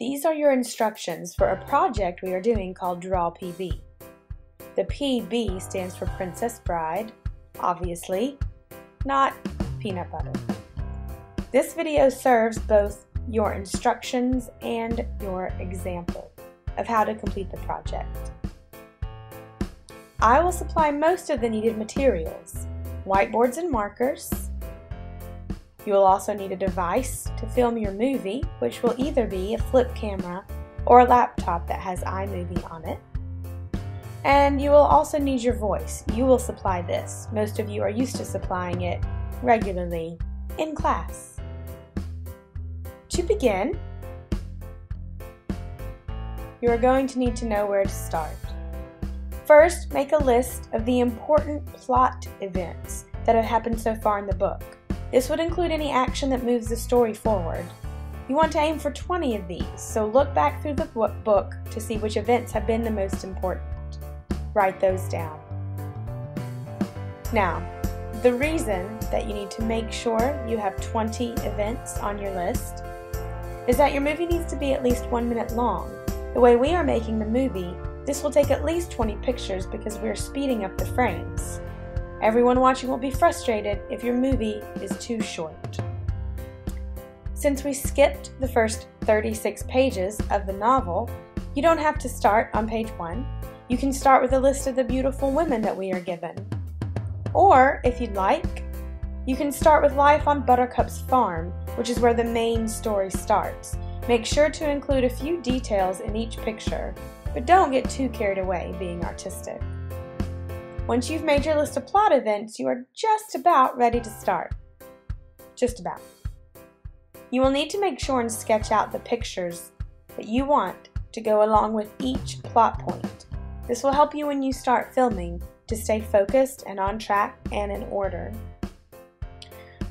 These are your instructions for a project we are doing called Draw PB. The PB stands for Princess Bride, obviously, not peanut butter. This video serves both your instructions and your example of how to complete the project. I will supply most of the needed materials, whiteboards and markers. You will also need a device to film your movie, which will either be a flip camera or a laptop that has iMovie on it. And you will also need your voice. You will supply this. Most of you are used to supplying it regularly in class. To begin, you are going to need to know where to start. First, make a list of the important plot events that have happened so far in the book. This would include any action that moves the story forward. You want to aim for 20 of these, so look back through the book to see which events have been the most important. Write those down. Now, the reason that you need to make sure you have 20 events on your list is that your movie needs to be at least 1 minute long. The way we are making the movie, this will take at least 20 pictures because we are speeding up the frames. Everyone watching will be frustrated if your movie is too short. Since we skipped the first 36 pages of the novel, you don't have to start on page 1. You can start with a list of the beautiful women that we are given. Or, if you'd like, you can start with life on Buttercup's farm, which is where the main story starts. Make sure to include a few details in each picture, but don't get too carried away being artistic. Once you've made your list of plot events, you are just about ready to start. Just about. You will need to make sure and sketch out the pictures that you want to go along with each plot point. This will help you when you start filming to stay focused and on track and in order.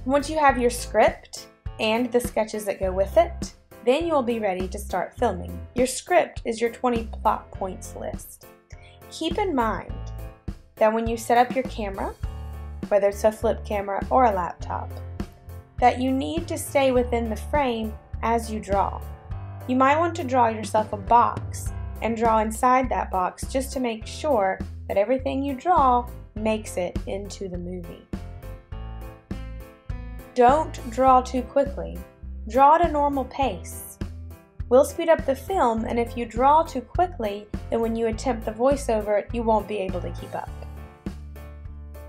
Once you have your script and the sketches that go with it, then you will be ready to start filming. Your script is your 20 plot points list. Keep in mind that when you set up your camera, whether it's a flip camera or a laptop, that you need to stay within the frame as you draw. You might want to draw yourself a box and draw inside that box just to make sure that everything you draw makes it into the movie. Don't draw too quickly. Draw at a normal pace. We'll speed up the film, and if you draw too quickly, then when you attempt the voiceover, you won't be able to keep up.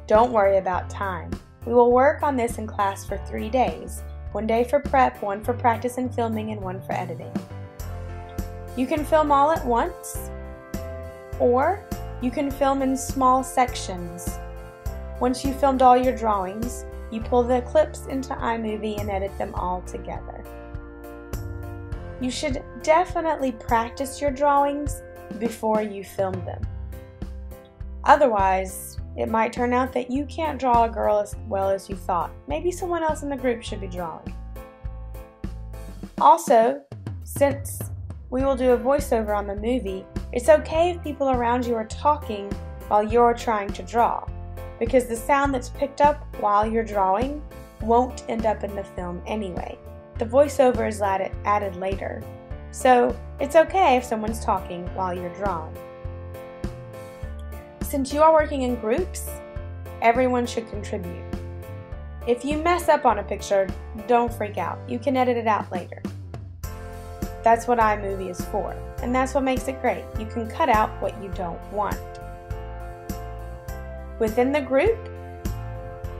Don't worry about time. We will work on this in class for 3 days. 1 day for prep, 1 for practice and filming, and 1 for editing. You can film all at once, or you can film in small sections. Once you've filmed all your drawings, you pull the clips into iMovie and edit them all together. You should definitely practice your drawings before you film them. Otherwise, it might turn out that you can't draw a girl as well as you thought. Maybe someone else in the group should be drawing. Also, since we will do a voiceover on the movie, it's okay if people around you are talking while you're trying to draw, because the sound that's picked up while you're drawing won't end up in the film anyway. The voiceover is added later, so it's okay if someone's talking while you're drawing. Since you are working in groups, everyone should contribute. If you mess up on a picture, don't freak out. You can edit it out later. That's what iMovie is for, and that's what makes it great. You can cut out what you don't want. Within the group,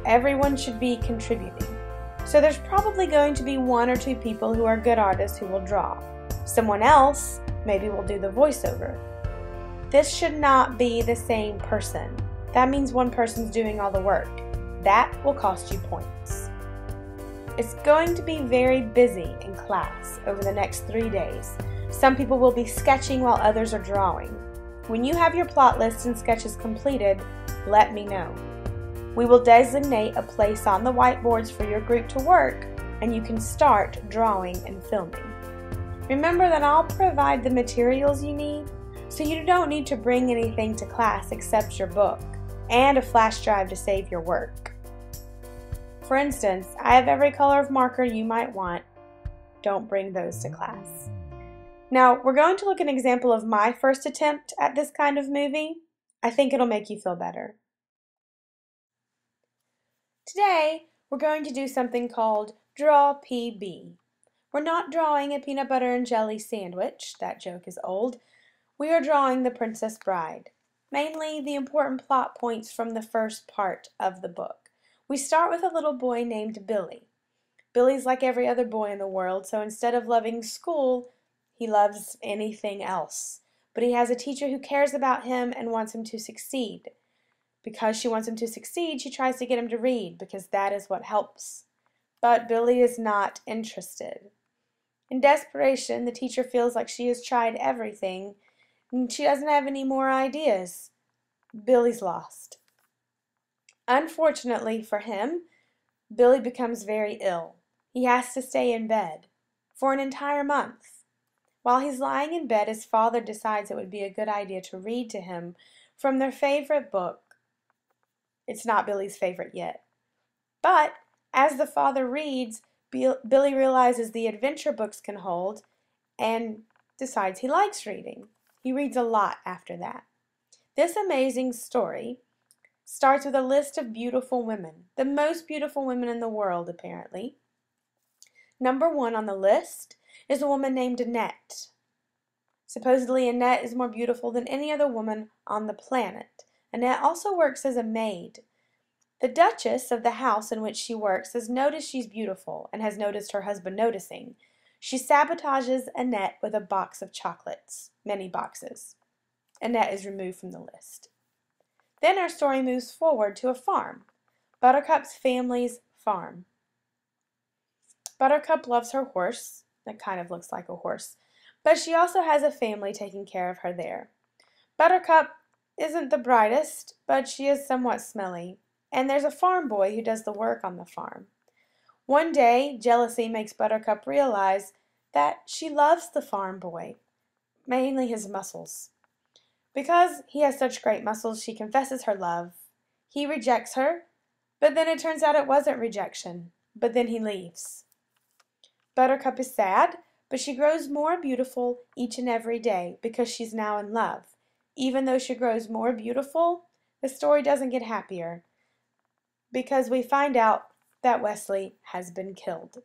everyone should be contributing. So there's probably going to be 1 or 2 people who are good artists who will draw. Someone else maybe will do the voiceover. This should not be the same person. That means one person's doing all the work. That will cost you points. It's going to be very busy in class over the next 3 days. Some people will be sketching while others are drawing. When you have your plot list and sketches completed, let me know. We will designate a place on the whiteboards for your group to work, and you can start drawing and filming. Remember that I'll provide the materials you need, so you don't need to bring anything to class except your book and a flash drive to save your work. For instance, I have every color of marker you might want. Don't bring those to class. Now, we're going to look at an example of my first attempt at this kind of movie. I think it'll make you feel better. Today, we're going to do something called Draw PB. We're not drawing a peanut butter and jelly sandwich, that joke is old. We are drawing The Princess Bride, mainly the important plot points from the first part of the book. We start with a little boy named Billy. Billy's like every other boy in the world, so instead of loving school, he loves anything else. But he has a teacher who cares about him and wants him to succeed. Because she wants him to succeed, she tries to get him to read, because that is what helps. But Billy is not interested. In desperation, the teacher feels like she has tried everything, and she doesn't have any more ideas. Billy's lost. Unfortunately for him, Billy becomes very ill. He has to stay in bed for an entire month. While he's lying in bed, his father decides it would be a good idea to read to him from their favorite book. It's not Billy's favorite yet. But as the father reads, Billy realizes the adventure books can hold and decides he likes reading. He reads a lot after that. This amazing story starts with a list of beautiful women, the most beautiful women in the world, apparently. Number 1 on the list is a woman named Annette. Supposedly, Annette is more beautiful than any other woman on the planet. Annette also works as a maid. The Duchess of the house in which she works has noticed she's beautiful and has noticed her husband noticing. She sabotages Annette with a box of chocolates, many boxes. Annette is removed from the list. Then our story moves forward to a farm, Buttercup's family's farm. Buttercup loves her horse, that kind of looks like a horse, but she also has a family taking care of her there. Buttercup isn't the brightest, but she is somewhat smelly, and there's a farm boy who does the work on the farm. One day, jealousy makes Buttercup realize that she loves the farm boy, mainly his muscles. Because he has such great muscles, she confesses her love. He rejects her, but then it turns out it wasn't rejection, but then he leaves. Buttercup is sad, but she grows more beautiful each and every day because she's now in love. Even though she grows more beautiful, the story doesn't get happier because we find out that Westley has been killed.